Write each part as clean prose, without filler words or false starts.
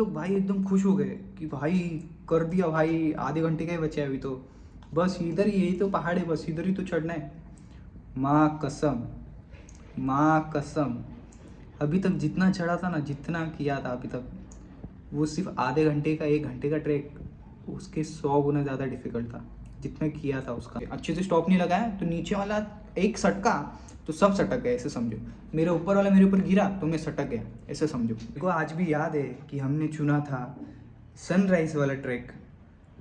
लोग भाई एकदम खुश हो गए कि भाई कर दिया भाई, आधे घंटे का ही बचा है अभी तो, बस इधर ही, यही तो पहाड़ है, बस इधर ही तो चढ़ना है। माँ कसम, माँ कसम, अभी तक जितना चढ़ा था ना, जितना किया था अभी तक, वो सिर्फ आधे घंटे का, 1 घंटे का ट्रैक उसके 100 गुना ज़्यादा डिफिकल्ट था जितना किया था उसका। अच्छे से स्टॉप नहीं लगाया तो नीचे वाला एक सटका तो सब सटक गए, ऐसे समझो। मेरे ऊपर वाला मेरे ऊपर गिरा तो मैं सटक गया, ऐसे समझो। देखो आज भी याद है कि हमने चुना था सनराइज़ वाला ट्रैक।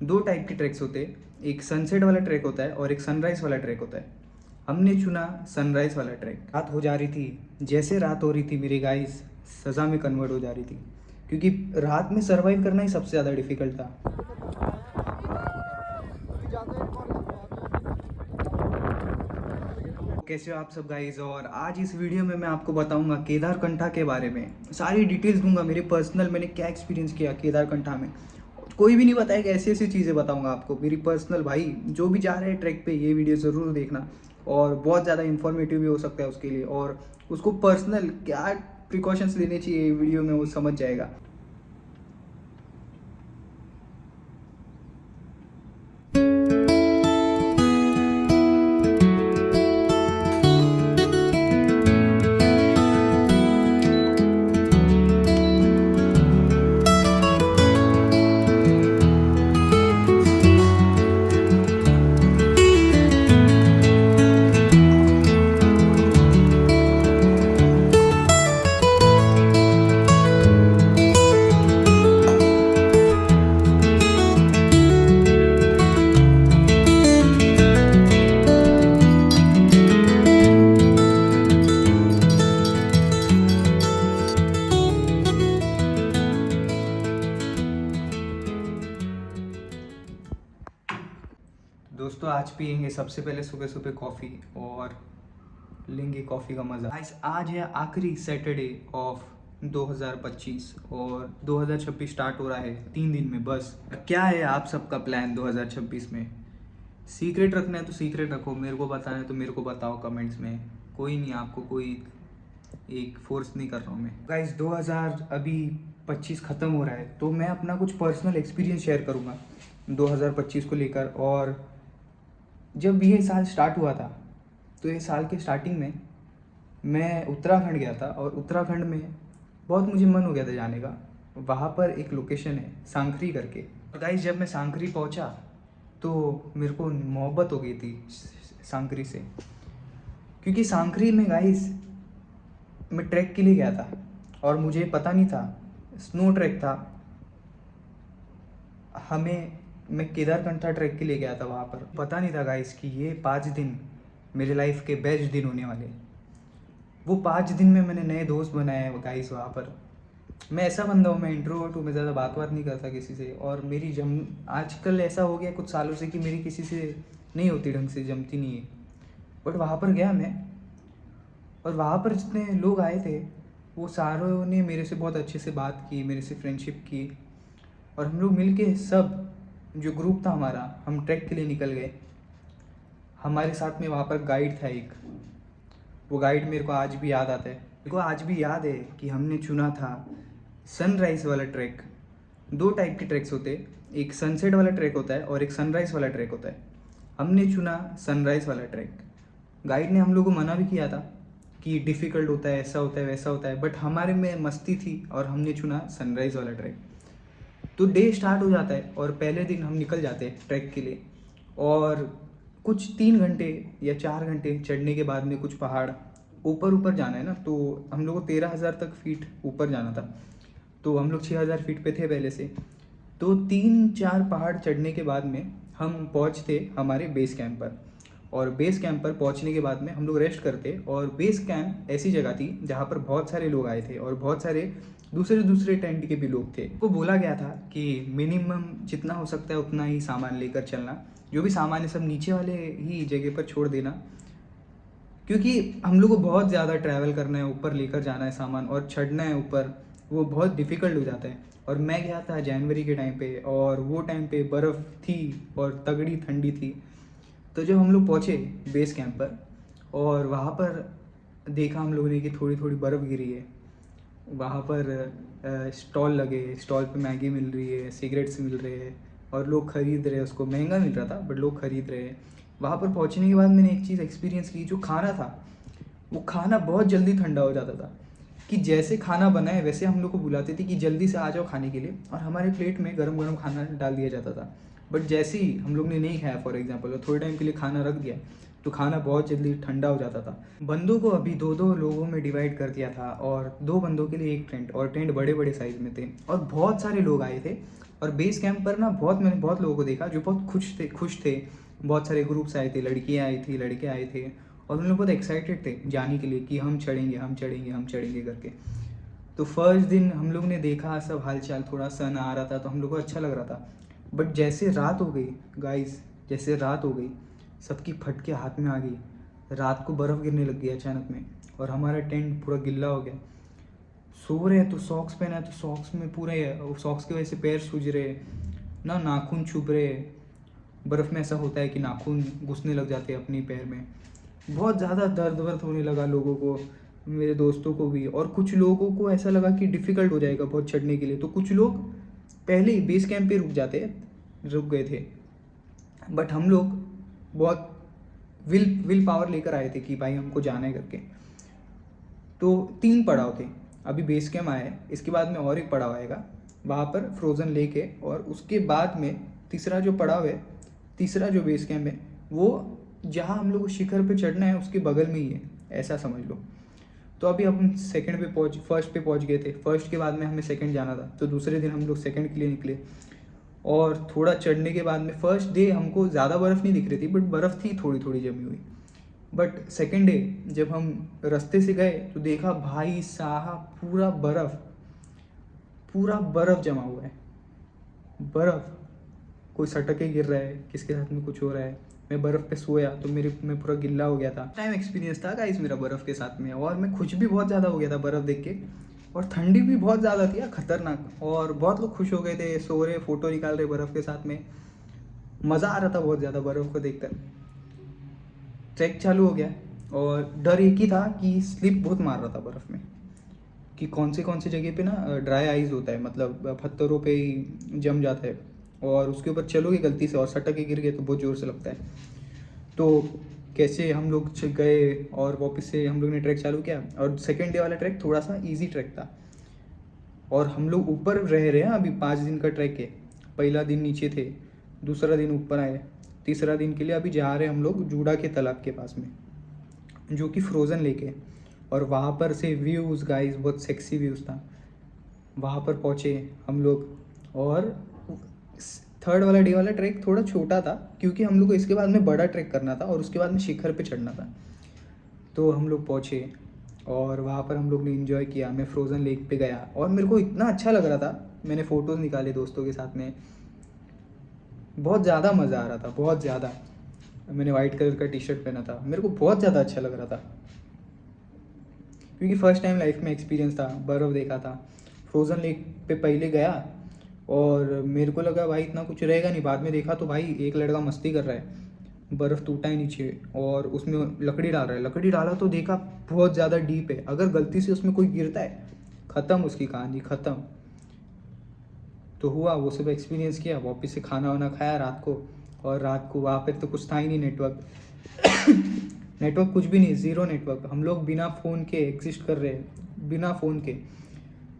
2 टाइप के ट्रैक्स होते हैं, एक सनसेट वाला ट्रैक होता है और एक सनराइज़ वाला ट्रैक होता है। हमने चुना सनराइज़ वाला ट्रैक। रात हो जा रही थी, जैसे रात हो रही थी मेरी गाइस सज़ा में कन्वर्ट हो जा रही थी, क्योंकि रात में सर्वाइव करना ही सबसे ज़्यादा डिफिकल्ट था। कैसे हो आप सब गाइस, और आज इस वीडियो में मैं आपको बताऊंगा केदारकंठा के बारे में। सारी डिटेल्स दूंगा, मेरे पर्सनल मैंने क्या एक्सपीरियंस किया केदारकंठा में। कोई भी नहीं बताएगा, ऐसी ऐसी चीज़ें बताऊंगा आपको मेरी पर्सनल। भाई जो भी जा रहे हैं ट्रैक पे ये वीडियो ज़रूर देखना, और बहुत ज़्यादा इन्फॉर्मेटिव भी हो सकता है उसके लिए, और उसको पर्सनल क्या प्रिकॉशंस लेने चाहिए वीडियो में वो समझ जाएगा। दोस्तों आज पियेंगे सबसे पहले सुबह सुबह कॉफ़ी और लेंगे कॉफ़ी का मज़ा। आज है आखिरी सैटरडे ऑफ 2025 और 2026 स्टार्ट हो रहा है 3 दिन में बस। क्या है आप सबका प्लान 2026 में? सीक्रेट रखना है तो सीक्रेट रखो, मेरे को बताना है तो मेरे को बताओ कमेंट्स में। कोई नहीं, आपको कोई एक फोर्स नहीं कर रहा हूँ मैं। गाइस 2025 ख़त्म हो रहा है तो मैं अपना कुछ पर्सनल एक्सपीरियंस शेयर करूँगा 2025 को लेकर। और जब ये साल स्टार्ट हुआ था तो ये साल के स्टार्टिंग में मैं उत्तराखंड गया था, और उत्तराखंड में बहुत मुझे मन हो गया था जाने का। वहाँ पर एक लोकेशन है सांकरी करके। और गाइस जब मैं सांकरी पहुँचा तो मेरे को मोहब्बत हो गई थी सांकरी से, क्योंकि सांकरी में गाइस मैं ट्रैक के लिए गया था और मुझे पता नहीं था, स्नो ट्रैक था। मैं केदारकंठा ट्रैक के लिए गया था, वहाँ पर पता नहीं था गाइस कि ये 5 दिन मेरे लाइफ के बेस्ट दिन होने वाले। वो 5 दिन में मैंने नए दोस्त बनाए हैं गाइस वहाँ पर। मैं ऐसा बंदा हूँ, मैं इंट्रोवर्ट हूँ, मैं ज़्यादा बात नहीं करता किसी से, और मेरी आजकल ऐसा हो गया कुछ सालों से कि मेरी किसी से नहीं होती, ढंग से जमती नहीं है। बट वहाँ पर गया मैं, और वहाँ पर जितने लोग आए थे वो सारों ने मेरे से बहुत अच्छे से बात की, मेरे से फ्रेंडशिप की, और हम लोग मिल के सब जो ग्रुप था हमारा, हम ट्रैक के लिए निकल गए। हमारे साथ में वहाँ पर गाइड था एक, वो गाइड मेरे को आज भी याद आता है। मेरे को आज भी याद है कि हमने चुना था सनराइज़ वाला ट्रैक। 2 टाइप के ट्रैक्स होते हैं, एक सनसेट वाला ट्रैक होता है और एक सनराइज़ वाला ट्रैक होता है। हमने चुना सनराइज़ वाला ट्रैक। गाइड ने हम लोग को मना भी किया था कि डिफ़िकल्ट होता है, ऐसा होता है, वैसा होता है, बट हमारे में मस्ती थी और हमने चुना सनराइज़ वाला ट्रैक। तो डे स्टार्ट हो जाता है और पहले दिन हम निकल जाते हैं ट्रैक के लिए, और कुछ 3 घंटे या 4 घंटे चढ़ने के बाद में कुछ पहाड़ ऊपर ऊपर जाना है ना, तो हम लोग को 13,000 तक फीट ऊपर जाना था। तो हम लोग 6,000 फीट पे थे पहले से। तो 3-4 पहाड़ चढ़ने के बाद में हम पहुँचते हमारे बेस कैंप पर, और बेस कैंप पर पहुँचने के बाद में हम लोग रेस्ट करते। और बेस कैंप ऐसी जगह थी जहाँ पर बहुत सारे लोग आए थे और बहुत सारे दूसरे दूसरे टेंट के भी लोग थे। को बोला गया था कि मिनिमम जितना हो सकता है उतना ही सामान लेकर चलना, जो भी सामान है सब नीचे वाले ही जगह पर छोड़ देना, क्योंकि हम लोग को बहुत ज़्यादा ट्रैवल करना है, ऊपर लेकर जाना है सामान और चढ़ना है ऊपर, वो बहुत डिफ़िकल्ट हो जाता है। और मैं गया था जनवरी के टाइम पे, और वो टाइम पे बर्फ़ थी और तगड़ी ठंडी थी। तो जब हम लोग पहुँचे बेस कैंप पर और वहाँ पर देखा हम लोगों ने कि थोड़ी थोड़ी बर्फ़ गिरी है, वहाँ पर स्टॉल लगे, स्टॉल पे मैगी मिल रही है, सिगरेट्स मिल रहे हैं और लोग खरीद रहे हैं उसको। महंगा मिल रहा था बट लोग खरीद रहे हैं। वहाँ पर पहुँचने के बाद मैंने एक चीज़ एक्सपीरियंस की, जो खाना था वो खाना बहुत जल्दी ठंडा हो जाता था। कि जैसे खाना बना है वैसे हम लोग को बुलाते थे कि जल्दी से आ जाओ खाने के लिए, और हमारे प्लेट में गरम गरम खाना डाल दिया जाता था। बट जैसे ही हम लोग ने नहीं खाया फॉर एग्जांपल, और थोड़े टाइम के लिए खाना रख दिया, तो खाना बहुत जल्दी ठंडा हो जाता था। बंदों को अभी दो दो लोगों में डिवाइड कर दिया था, और 2 बंदों के लिए एक टेंट, और टेंट बड़े बड़े साइज़ में थे, और बहुत सारे लोग आए थे। और बेस कैंप पर ना मैंने बहुत लोगों को देखा जो बहुत खुश थे। बहुत सारे ग्रुप्स आए थे, लड़कियाँ आई थी, लड़के आए थे, और उन लोग बहुत एक्साइटेड थे जाने के लिए कि हम चढ़ेंगे हम चढ़ेंगे हम चढ़ेंगे करके। तो फर्स्ट दिन हम लोग ने देखा सब हालचाल, थोड़ा सन आ रहा था तो हम लोग को अच्छा लग रहा था। बट जैसे रात हो गई गाइस, जैसे रात हो गई, सबकी फटके हाथ में आ गई। रात को बर्फ़ गिरने लग गई अचानक में, और हमारा टेंट पूरा गिल्ला हो गया। सो रहे हैं तो सॉक्स पहना है, तो सॉक्स में पूरे सॉक्स की वजह से पैर सूज रहे ना, नाखून चुभ रहे। बर्फ़ में ऐसा होता है कि नाखून घुसने लग जाते हैं अपनी पैर में। बहुत ज़्यादा दर्द वर्द होने लगा लोगों को, मेरे दोस्तों को भी, और कुछ लोगों को ऐसा लगा कि डिफ़िकल्ट हो जाएगा बहुत चढ़ने के लिए। तो कुछ लोग पहले ही बेस कैंप पे रुक गए थे। बट हम लोग बहुत विल पावर लेकर आए थे कि भाई हमको जाना है करके। तो 3 पड़ाव थे। अभी बेस कैंप आया है, इसके बाद में और एक पड़ाव आएगा, वहाँ पर फ्रोज़न लेक है, और उसके बाद में तीसरा जो पड़ाव है, तीसरा जो बेस कैंप है, वो जहाँ हम लोग को शिखर पे चढ़ना है उसके बगल में ही है, ऐसा समझ लो। तो अभी हम फर्स्ट पे पहुँच गए थे। फर्स्ट के बाद में हमें सेकंड जाना था, तो दूसरे दिन हम लोग सेकंड के लिए निकले। और थोड़ा चढ़ने के बाद में फर्स्ट डे हमको ज़्यादा बर्फ़ नहीं दिख रही थी, बट बर्फ़ थी थोड़ी थोड़ी जमी हुई। बट सेकंड डे जब हम रास्ते से गए तो देखा भाई साहब पूरा बर्फ़ जमा हुआ है। बर्फ़, कोई सटके गिर रहा है, किसके साथ में कुछ हो रहा है। मैं बर्फ़ पे सोया तो मैं पूरा गिल्ला हो गया था। टाइम एक्सपीरियंस था गाइस मेरा बर्फ़ के साथ में, और मैं खुश भी बहुत ज़्यादा हो गया था बर्फ़ देख के। और ठंडी भी बहुत ज़्यादा थी यार, खतरनाक। और बहुत लोग खुश हो गए थे, सो रहे, फ़ोटो निकाल रहे बर्फ़ के साथ में। मज़ा आ रहा था बहुत ज़्यादा बर्फ़ को देखकर। ट्रैक चालू हो गया, और डर एक ही था कि स्लिप बहुत मार रहा था बर्फ़ में, कि कौन से जगह पे ना ड्राई आइस होता है, मतलब पत्थरों पे ही जम जाता है, और उसके ऊपर चलोगे गलती से और सटक के गिर गए तो बहुत ज़ोर से लगता है। तो कैसे हम लोग गए, और वापस से हम लोग ने ट्रैक चालू किया। और सेकेंड डे वाला ट्रैक थोड़ा सा ईजी ट्रैक था, और हम लोग ऊपर रह रहे हैं अभी 5 दिन का ट्रैक है। पहला दिन नीचे थे, दूसरा दिन ऊपर आए, तीसरा दिन के लिए अभी जा रहे हैं हम लोग जूडा के तालाब के पास में, जो कि फ्रोज़न लेक है। और वहाँ पर से व्यूज़ गाइस, बहुत सेक्सी व्यूज़ था। वहाँ पर पहुँचे हम लोग, और थर्ड वाला डे वाला ट्रैक थोड़ा छोटा था, क्योंकि हम लोग को इसके बाद में बड़ा ट्रैक करना था और उसके बाद में शिखर पे चढ़ना था। तो हम लोग पहुँचे, और वहाँ पर हम लोग ने इन्जॉय किया। मैं फ्रोज़न लेक पे गया, और मेरे को इतना अच्छा लग रहा था, मैंने फ़ोटोज़ निकाले दोस्तों के साथ में। बहुत ज़्यादा मज़ा आ रहा था, बहुत ज़्यादा। मैंने वाइट कलर का टी शर्ट पहना था, मेरे को बहुत ज़्यादा अच्छा लग रहा था, क्योंकि फ़र्स्ट टाइम लाइफ में एक्सपीरियंस था, बर्फ़ देखा था। फ्रोज़न लेक पे पहले गया, और मेरे को लगा भाई इतना कुछ रहेगा नहीं। बाद में देखा तो भाई एक लड़का मस्ती कर रहा है, बर्फ़ टूटा है नीचे, और उसमें लकड़ी डाल रहा है। लकड़ी डाला तो देखा बहुत ज़्यादा डीप है, अगर गलती से उसमें कोई गिरता है ख़त्म, उसकी कहानी ख़त्म। तो हुआ वो सब एक्सपीरियंस किया, वापस से खाना वाना खाया रात को। और रात को वहाँ पर तो कुछ था ही नहीं, नेटवर्क नेटवर्क कुछ भी नहीं, ज़ीरो नेटवर्क। हम लोग बिना फ़ोन के एग्जिस्ट कर रहे हैं, बिना फ़ोन के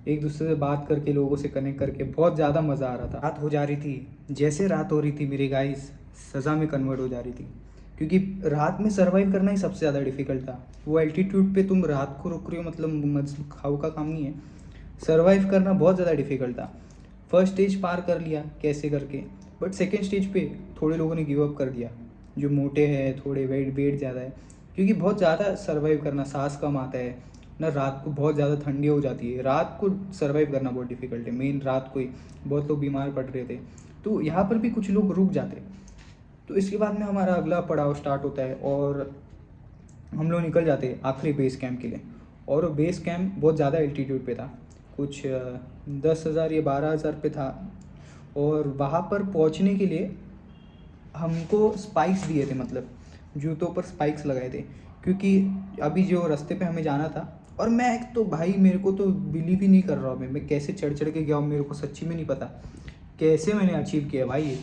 एक दूसरे से बात करके, लोगों से कनेक्ट करके। बहुत ज़्यादा मज़ा आ रहा था। रात हो जा रही थी, जैसे रात हो रही थी मेरी गाइस सज़ा में कन्वर्ट हो जा रही थी, क्योंकि रात में सर्वाइव करना ही सबसे ज़्यादा डिफ़िकल्ट था। वो एल्टीट्यूड पे तुम रात को रुक रहे हो, मतलब खाऊ का काम नहीं है। सर्वाइव करना बहुत ज़्यादा डिफ़िकल्ट था। फर्स्ट स्टेज पार कर लिया कैसे करके, बट सेकेंड स्टेज पे थोड़े लोगों ने गिव अप कर दिया, जो मोटे हैं, थोड़े वेट ज़्यादा है, क्योंकि बहुत ज़्यादा सर्वाइव करना, सांस कम आता है ना, रात को बहुत ज़्यादा ठंडी हो जाती है। रात को सर्वाइव करना बहुत डिफ़िकल्ट है, मेन रात को ही बहुत लोग बीमार पड़ रहे थे। तो यहाँ पर भी कुछ लोग रुक जाते। तो इसके बाद में हमारा अगला पड़ाव स्टार्ट होता है, और हम लोग निकल जाते हैं आखिरी बेस कैंप के लिए। और वो बेस कैंप बहुत ज़्यादा एल्टीट्यूड पे था, कुछ 10,000 या 12,000 पे था। और वहाँ पर पहुँचने के लिए हमको स्पाइक्स दिए थे, मतलब जूतों पर स्पाइक्स लगाए थे, क्योंकि अभी जो रास्ते पे हमें जाना था और मैं एक तो भाई मेरे को तो बिलीव ही नहीं कर रहा हूँ मैं कैसे चढ़ चढ़ के गया हूँ, मेरे को सच्ची में नहीं पता कैसे मैंने अचीव किया भाई ये।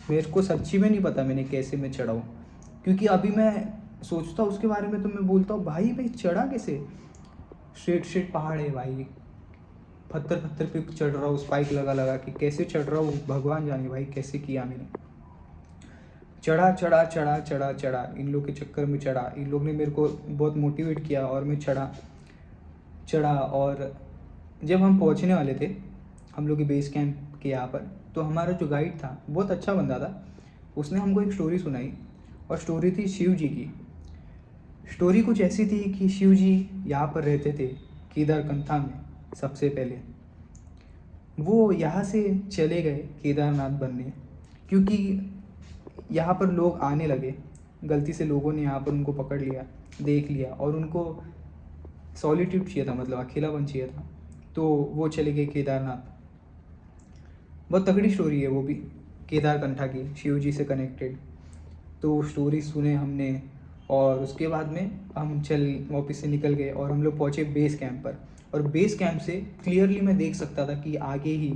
मेरे को सच्ची में नहीं पता मैंने कैसे मैं चढ़ा हूँ, क्योंकि अभी मैं सोचता हूँ उसके बारे में तो मैं बोलता हूँ भाई चढ़ा कैसे। स्ट्रेट स्ट्रेट पहाड़ है भाई, पत्थर पत्थर पे चढ़ रहा हूँ स्पाइक लगा लगा कि कैसे चढ़ रहा हूँ भगवान जाने भाई कैसे किया मैंने। चढ़ा चढ़ा चढ़ा चढ़ा चढ़ा इन लोग के चक्कर में चढ़ा, इन लोग ने मेरे को बहुत मोटिवेट किया और मैं चढ़ा चढ़ा। और जब हम पहुंचने वाले थे हम लोग के बेस कैंप के यहाँ पर, तो हमारा जो गाइड था बहुत अच्छा बंदा था, उसने हमको एक स्टोरी सुनाई। और स्टोरी थी शिव जी की। स्टोरी कुछ ऐसी थी कि शिव जी यहाँ पर रहते थे केदारकंठा में। सबसे पहले वो यहाँ से चले गए केदारनाथ बनने, क्योंकि यहाँ पर लोग आने लगे, गलती से लोगों ने यहाँ पर उनको पकड़ लिया, देख लिया और उनको सॉलिट्यूड चाहिए था, मतलब अकेलापन चाहिए था, तो वो चले गए केदारनाथ। बहुत तगड़ी स्टोरी है वो भी, केदारकंठा की, शिव जी से कनेक्टेड। तो वो स्टोरी सुने हमने और उसके बाद में हम वापस से निकल गए और हम लोग पहुँचे बेस कैंप पर। और बेस कैंप से क्लियरली मैं देख सकता था कि आगे ही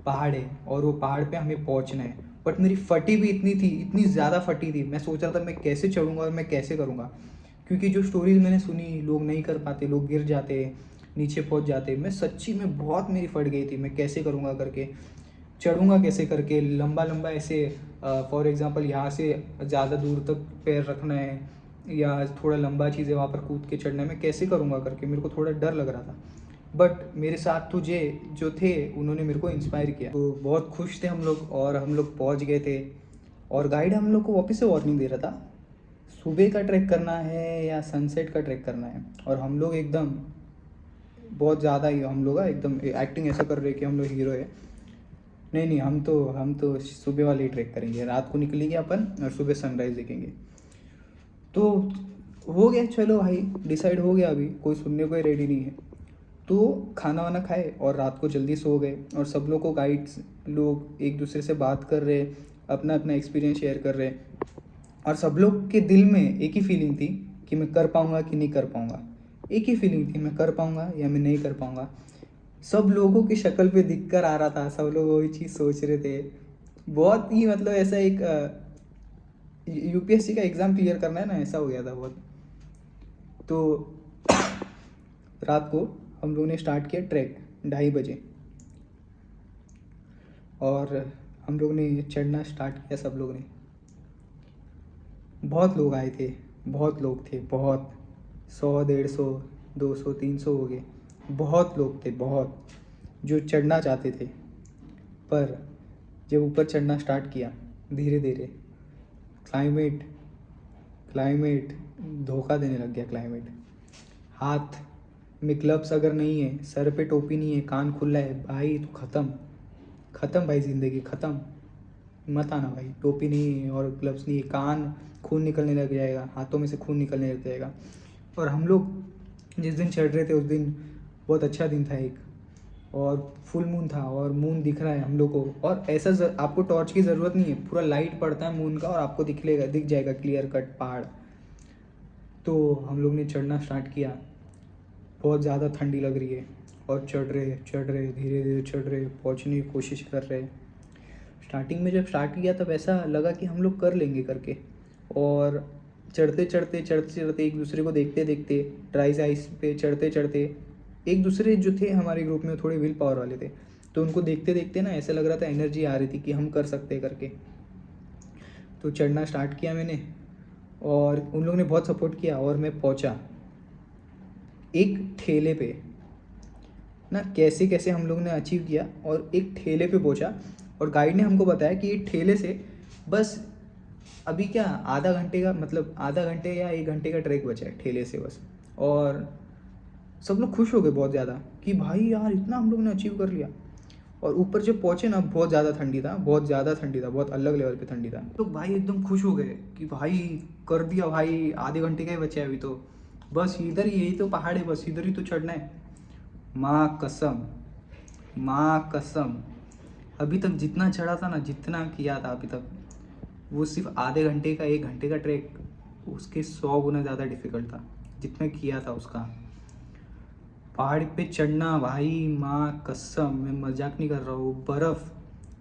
पहाड़ है और वो पहाड़ पे हमें पहुँचना है। बट मेरी फटी भी इतनी थी, इतनी ज़्यादा फटी थी, मैं सोच रहा था मैं कैसे चढ़ूँगा और मैं कैसे करूँगा, क्योंकि जो स्टोरीज मैंने सुनी लोग नहीं कर पाते, लोग गिर जाते, नीचे पहुँच जाते। मैं सच्ची में बहुत मेरी फट गई थी, मैं कैसे करूँगा करके, चढ़ूँगा कैसे करके, लंबा लंबा ऐसे फॉर एग्ज़ाम्पल यहाँ से ज़्यादा दूर तक पैर रखना है या थोड़ा लंबा चीज़ है वहाँ पर कूद के चढ़ना है, मैं कैसे करूँगा करके मेरे को थोड़ा डर लग रहा था। बट मेरे साथ तो जो थे उन्होंने मेरे को इंस्पायर किया, तो बहुत खुश थे हम लोग और हम लोग पहुँच गए थे। और गाइड हम लोग को वापस से वार्निंग दे रहा था सुबह का ट्रैक करना है या सनसेट का ट्रैक करना है। और हम लोग एकदम बहुत ज़्यादा ही हम लोग एकदम एक्टिंग ऐसा कर रहे कि हम लोग हीरो है। नहीं नहीं, हम तो सुबह वाले ही ट्रैक करेंगे, रात को निकलेंगे अपन और सुबह सनराइज़ देखेंगे। तो हो गया, चलो भाई डिसाइड हो गया, अभी कोई सुनने को ही रेडी नहीं है। तो खाना वाना खाए और रात को जल्दी सो गए। और सब लोग को गाइड्स लोग एक दूसरे से बात कर रहे, अपना अपना एक्सपीरियंस शेयर कर रहे। और सब लोग के दिल में एक ही फीलिंग थी कि मैं कर पाऊँगा कि नहीं कर पाऊँगा। एक ही फीलिंग थी, मैं कर पाऊँगा या मैं नहीं कर पाऊँगा। सब लोगों की शक्ल पे दिख कर आ रहा था, सब लोग वही चीज़ सोच रहे थे। बहुत ही मतलब ऐसा एक यूपीएससी का एग्ज़ाम क्लियर करना है ना, ऐसा हो गया था बहुत। तो रात को हम लोगों ने स्टार्ट किया ट्रैक 2:30 बजे और हम लोग ने चढ़ना स्टार्ट किया। सब लोग ने, बहुत लोग आए थे, बहुत लोग थे, बहुत 100 150 200 300 हो गए, बहुत लोग थे, बहुत जो चढ़ना चाहते थे। पर जब ऊपर चढ़ना स्टार्ट किया धीरे धीरे क्लाइमेट धोखा देने लग गया। क्लाइमेट, हाथ में ग्लव्स अगर नहीं है, सर पे टोपी नहीं है, कान खुला है, भाई तो ख़त्म भाई, ज़िंदगी ख़त्म। मत आना भाई, टोपी नहीं है और ग्लव्स नहीं है, कान खून निकलने लग जाएगा, हाथों में से खून निकलने लग जाएगा। और हम लोग जिस दिन चढ़ रहे थे उस दिन बहुत अच्छा दिन था एक, और फुल मून था और मून दिख रहा है हम लोग को। और ऐसा आपको टॉर्च की ज़रूरत नहीं है, पूरा लाइट पड़ता है मून का और आपको दिख जाएगा क्लियर कट पहाड़। तो हम लोग ने चढ़ना स्टार्ट किया, बहुत ज़्यादा ठंडी लग रही है और चढ़ रहे धीरे धीरे चढ़ रहे, पहुँचने की कोशिश कर रहे। स्टार्टिंग में जब स्टार्ट किया तब ऐसा लगा कि हम लोग कर लेंगे करके, और चढ़ते चढ़ते एक दूसरे को देखते देखते ड्राई आइस पे चढ़ते एक दूसरे जो थे हमारे ग्रुप में थोड़े विल पावर वाले थे, तो उनको देखते देखते ना ऐसा लग रहा था, एनर्जी आ रही थी कि हम कर सकते करके। तो चढ़ना स्टार्ट किया मैंने और उन लोगों ने बहुत सपोर्ट किया और मैं पहुंचा एक ठेले पे ना, कैसे कैसे हम लोग ने अचीव किया और एक ठेले पे पहुंचा। और गाइड ने हमको बताया कि ये ठेले से बस अभी क्या आधा घंटे का, मतलब आधा घंटे या 1 घंटे का ट्रैक बचा है ठेले से बस। और सब लोग खुश हो गए बहुत ज़्यादा कि भाई यार इतना हम लोग ने अचीव कर लिया। और ऊपर जब पहुँचे ना, बहुत ज़्यादा ठंडी था, बहुत अलग लेवल पे ठंडी था। तो भाई एकदम खुश हो गए कि भाई कर दिया भाई, आधे घंटे का ही बचा है अभी, तो बस इधर ही, यही तो पहाड़ है, बस इधर ही तो चढ़ना है। माँ कसम अभी तक जितना चढ़ा था ना, जितना किया था अभी तक, वो सिर्फ आधे घंटे का 1 घंटे का ट्रैक उसके 100 गुना ज़्यादा डिफ़िकल्ट था जितना किया था उसका। पहाड़ पे चढ़ना भाई, माँ कसम, मैं मजाक नहीं कर रहा हूँ। बर्फ़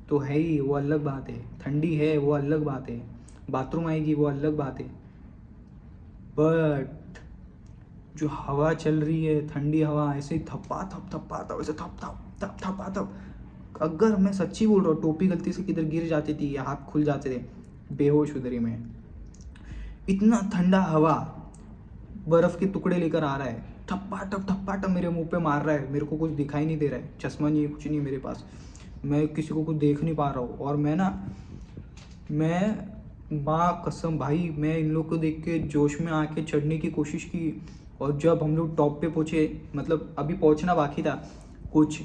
तो है ही, वो अलग बात है, ठंडी है वो अलग बात है, बाथरूम आएगी वो अलग बात है, बट जो हवा चल रही है, ठंडी हवा, ऐसे ही थप्पा थप ऐसे थप थप थप थपा थप। अगर मैं सच्ची बोल रहा हूँ, टोपी गलती से किधर गिर जाती थी या हाथ खुल जाते थे, बेहोश उधर ही मैं। इतना ठंडा हवा बर्फ के टुकड़े लेकर आ रहा है, थप्पा टप मेरे मुंह पे मार रहा है, मेरे को कुछ दिखाई नहीं दे रहा है, चश्मा नहीं है, कुछ नहीं मेरे पास, मैं किसी को कुछ देख नहीं पा रहा हूँ। और मैं माँ कसम भाई, मैं इन लोग को देख के जोश में आके चढ़ने की कोशिश की। और जब हम लोग टॉप पे पहुँचे, मतलब अभी पहुँचना बाकी था, कुछ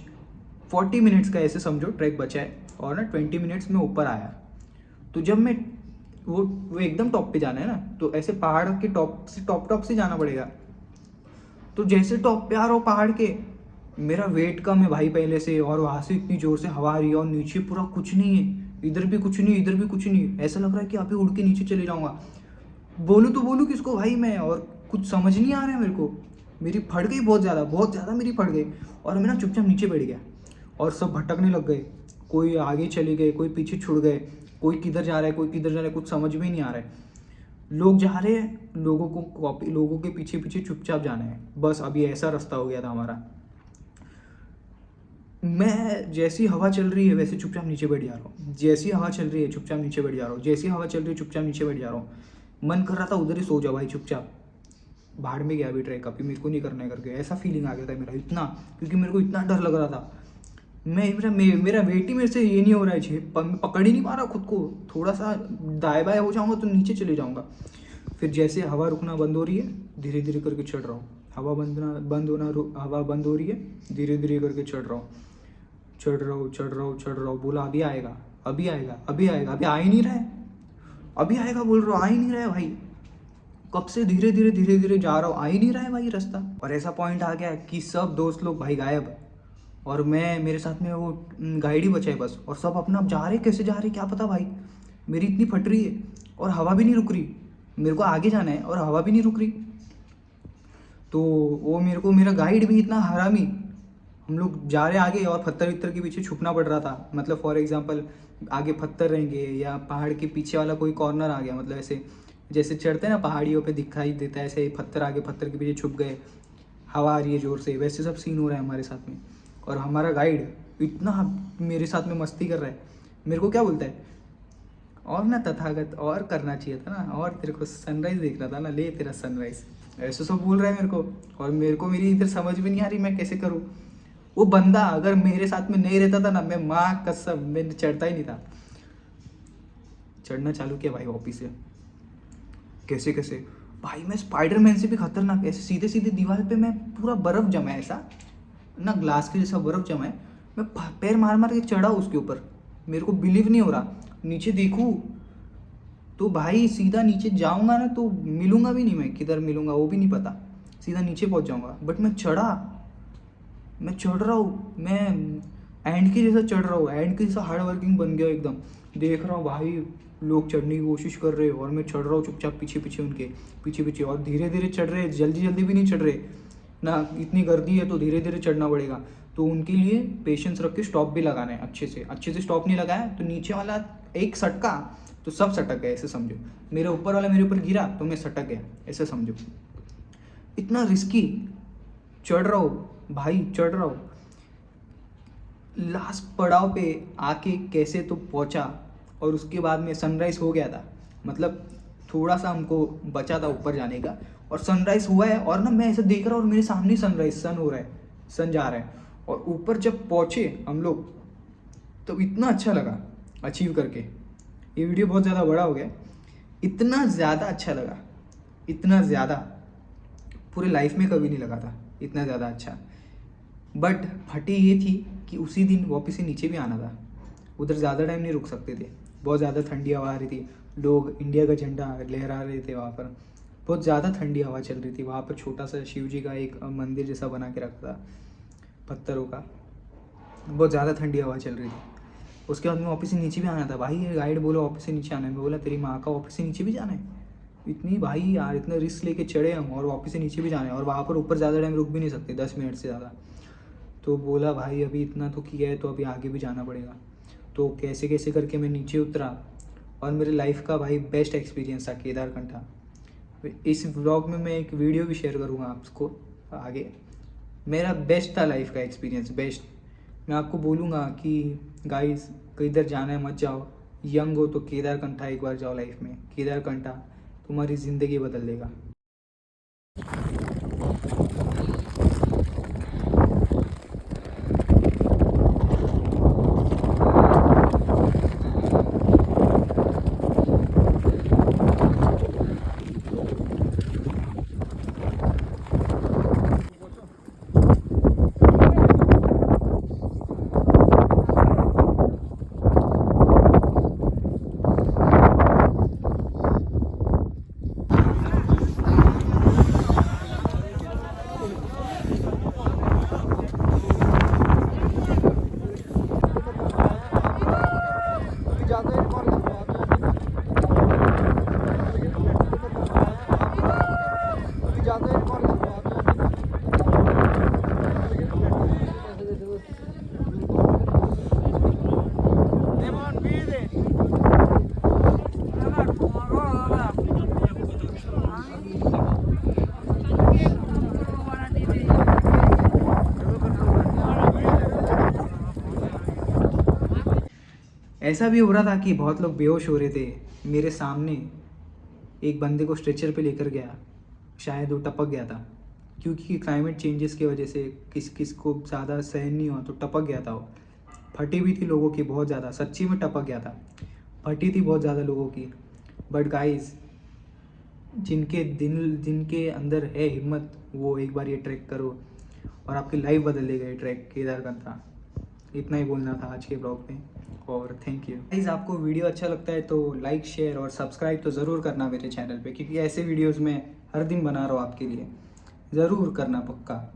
40 मिनट्स का ऐसे समझो ट्रैक बचा है, और ना 20 मिनट्स में ऊपर आया। तो जब मैं वो एकदम टॉप पे जाना है ना, तो ऐसे पहाड़ के टॉप से जाना पड़ेगा। तो जैसे टॉप पे आ रहा हूँ पहाड़ के, मेरा वेट कम है भाई पहले से, और वहाँ से इतनी जोर से हवा आ रही है, और नीचे पूरा कुछ नहीं है, इधर भी कुछ नहीं, इधर भी कुछ नहीं, ऐसा लग रहा है कि अभी उड़ के नीचे चले जाऊँगा। बोलूँ तो बोलूँ किसको भाई मैं, और कुछ समझ नहीं आ रहा है मेरे को। मेरी फट गई बहुत ज़्यादा मेरी फट गई, और मैं ना चुपचाप नीचे बैठ गया, और सब भटकने लग गए, कोई आगे चले गए, कोई पीछे छुड़ गए, कोई किधर जा रहा है, कोई किधर जा रहा है, कुछ समझ में ही नहीं आ रहा है। लोग जा रहे हैं, लोगों के पीछे पीछे चुपचाप जाना है, बस अभी ऐसा रास्ता हो गया था हमारा। मैं जैसी हवा चल रही है वैसे चुपचाप नीचे बैठ जा रहा हूँ, जैसी हवा चल रही है चुपचाप नीचे बैठ जा रहा हूँ, जैसी हवा चल रही है चुपचाप नीचे बैठ जा रहा हूँ। मन कर रहा था उधर ही सो जाओ भाई चुपचाप, भाड़ में गया अभी ट्रैक, अभी मेरे को नहीं करना है करके, ऐसा फीलिंग आ गया था मेरा इतना, क्योंकि मेरे को इतना डर लग रहा था। मेरा वेट ही मेरे से ये नहीं हो रहा है, मैं पकड़ ही नहीं पा रहा खुद को, थोड़ा सा दाएं बाएं हो जाऊंगा तो नीचे चले जाऊंगा। फिर जैसे हवा रुकना बंद हो रही है, धीरे धीरे करके चढ़ रहा हूँ, हवा बंद हो रही है, धीरे धीरे करके चढ़ रहा हूँ। बोला अभी आएगा, अभी आ ही नहीं रहा है, अभी आएगा बोल रहा हूँ, आ ही नहीं रहा है भाई, कब से धीरे धीरे जा रहा हूँ, आ ही नहीं रहा है भाई रास्ता। और ऐसा पॉइंट आ गया कि सब दोस्त लोग भाई गायब, और मेरे साथ में वो गाइड ही बचा है बस, और सब अपना जा रहे, कैसे जा रहे क्या पता भाई। मेरी इतनी फट रही है और हवा भी नहीं रुक रही, मेरे को आगे जाना है और हवा भी नहीं रुक रही। तो वो मेरा गाइड भी इतना हरामी, हम लोग जा रहे आगे और पत्थर वित्थर के पीछे छुपना पड़ रहा था, मतलब फॉर एग्जांपल आगे पत्थर रहेंगे या पहाड़ के पीछे वाला कोई कॉर्नर आ गया, मतलब ऐसे जैसे चढ़ते हैं ना पहाड़ियों पे दिखाई देता है, ऐसे पत्थर आगे, पत्थर के पीछे छुप गए, हवा आ रही है जोर से, वैसे सब सीन हो रहा है हमारे साथ में। और हमारा गाइड इतना मेरे साथ में मस्ती कर रहा है, मेरे को क्या बोलता है, और ना तथागत और करना चाहिए था ना, और तेरे को सनराइज देख रहा था ना, ले तेरा सनराइज, ऐसे सब बोल रहा है मेरे को। और मेरे को मेरी इधर समझ में नहीं आ रही मैं कैसे करूँ। वो बंदा अगर मेरे साथ में नहीं रहता था ना, मैं माँ कसम मैं चढ़ता ही नहीं था। चढ़ना चालू किया भाई वापिस से, कैसे कैसे भाई, मैं स्पाइडरमैन से भी खतरनाक, ऐसे सीधे सीधे दीवार पे मैं पूरा बर्फ जमा है, ऐसा ना ग्लास के जैसा बर्फ जमा है, मैं पैर मार मार के चढ़ा उसके ऊपर, मेरे को बिलीव नहीं हो रहा। नीचे देखूँ तो भाई सीधा नीचे जाऊंगा ना तो मिलूंगा भी नहीं, मैं किधर मिलूंगा वो भी नहीं पता, सीधा नीचे पहुंच जाऊंगा। बट मैं चढ़ रहा हूँ, मैं एंड के जैसा चढ़ रहा हूँ, एंड के जैसा हार्ड वर्किंग बन गया एकदम। देख रहा हूँ भाई लोग चढ़ने की कोशिश कर रहे हैं, और मैं चढ़ रहा हूँ चुपचाप पीछे पीछे उनके, पीछे पीछे, और धीरे धीरे चढ़ रहे, जल्दी जल्दी भी नहीं चढ़ रहे ना, इतनी गर्दी है तो धीरे धीरे चढ़ना पड़ेगा। तो उनके लिए पेशेंस रख के स्टॉप भी लगाना है, अच्छे से स्टॉप नहीं लगाया तो नीचे वाला एक सटका तो सब सटक गए, ऐसे समझो। मेरे ऊपर वाला मेरे ऊपर गिरा तो मैं सटक गया, ऐसे समझो। इतना रिस्की चढ़ रहा हूँ भाई, चढ़ रहा हूँ, लास्ट पड़ाव पे आके कैसे तो पहुंचा, और उसके बाद में सनराइज हो गया था, मतलब थोड़ा सा हमको बचा था ऊपर जाने का, और सनराइज हुआ है। और ना मैं ऐसे देख रहा हूँ और मेरे सामने सनराइज, सन हो रहा है, सन जा रहा है, और ऊपर जब पहुँचे हम लोग तो इतना अच्छा लगा अचीव करके। ये वीडियो बहुत ज़्यादा बड़ा हो गया, इतना ज़्यादा अच्छा लगा, इतना ज़्यादा पूरे लाइफ में कभी नहीं लगा था इतना ज़्यादा अच्छा। बट फटी ये थी कि उसी दिन वापस से नीचे भी आना था, उधर ज़्यादा टाइम नहीं रुक सकते थे, बहुत ज़्यादा ठंडी हवा आ रही थी, लोग इंडिया का झंडा लहरा रहे थे वहाँ पर, बहुत ज़्यादा ठंडी हवा चल रही थी। वहाँ पर छोटा सा शिव जी का एक मंदिर जैसा बना के रखा था पत्थरों का, बहुत ज़्यादा ठंडी हवा चल रही थी। उसके बाद में वापस से नीचे भी आना था भाई, गाइड बोला वापस से नीचे आना है, मैं बोला तेरी माँ का वापस से नीचे भी जाना है, इतनी भाई यार, इतना रिस्क लेके चढ़े हम और वापस से नीचे भी जाना है और वहाँ पर ऊपर ज़्यादा टाइम रुक भी नहीं सकते, 10 मिनट से ज़्यादा। तो बोला भाई अभी इतना तो किया है तो अभी आगे भी जाना पड़ेगा। तो कैसे कैसे करके मैं नीचे उतरा और मेरे लाइफ का भाई बेस्ट एक्सपीरियंस था केदारकंठा। इस व्लॉग में मैं एक वीडियो भी शेयर करूँगा आपको आगे। मेरा बेस्ट था लाइफ का एक्सपीरियंस, बेस्ट। मैं आपको बोलूँगा कि गाइस किधर जाना है मत जाओ, यंग हो तो केदारकंठा एक बार जाओ लाइफ में। केदारकंठा तुम्हारी ज़िंदगी बदल देगा। ऐसा भी हो रहा था कि बहुत लोग बेहोश हो रहे थे। मेरे सामने एक बंदे को स्ट्रेचर पे लेकर गया, शायद वो टपक गया था क्योंकि क्लाइमेट चेंजेस की वजह से किस किस को ज़्यादा सहन नहीं हुआ तो टपक गया था वो। फटी भी थी लोगों की बहुत ज़्यादा, सच्ची में टपक गया था, फटी थी बहुत ज़्यादा लोगों की। बट गाइस जिनके अंदर है हिम्मत वो एक बार ये ट्रैक करो और आपकी लाइफ बदल देगा ये ट्रैक केदारकंठा। इतना ही बोलना था आज के ब्लॉग में और थैंक यू गाइस। आपको वीडियो अच्छा लगता है तो लाइक शेयर और सब्सक्राइब तो ज़रूर करना मेरे चैनल पे, क्योंकि ऐसे वीडियोस मैं हर दिन बना रहा हूँ आपके लिए। ज़रूर करना पक्का।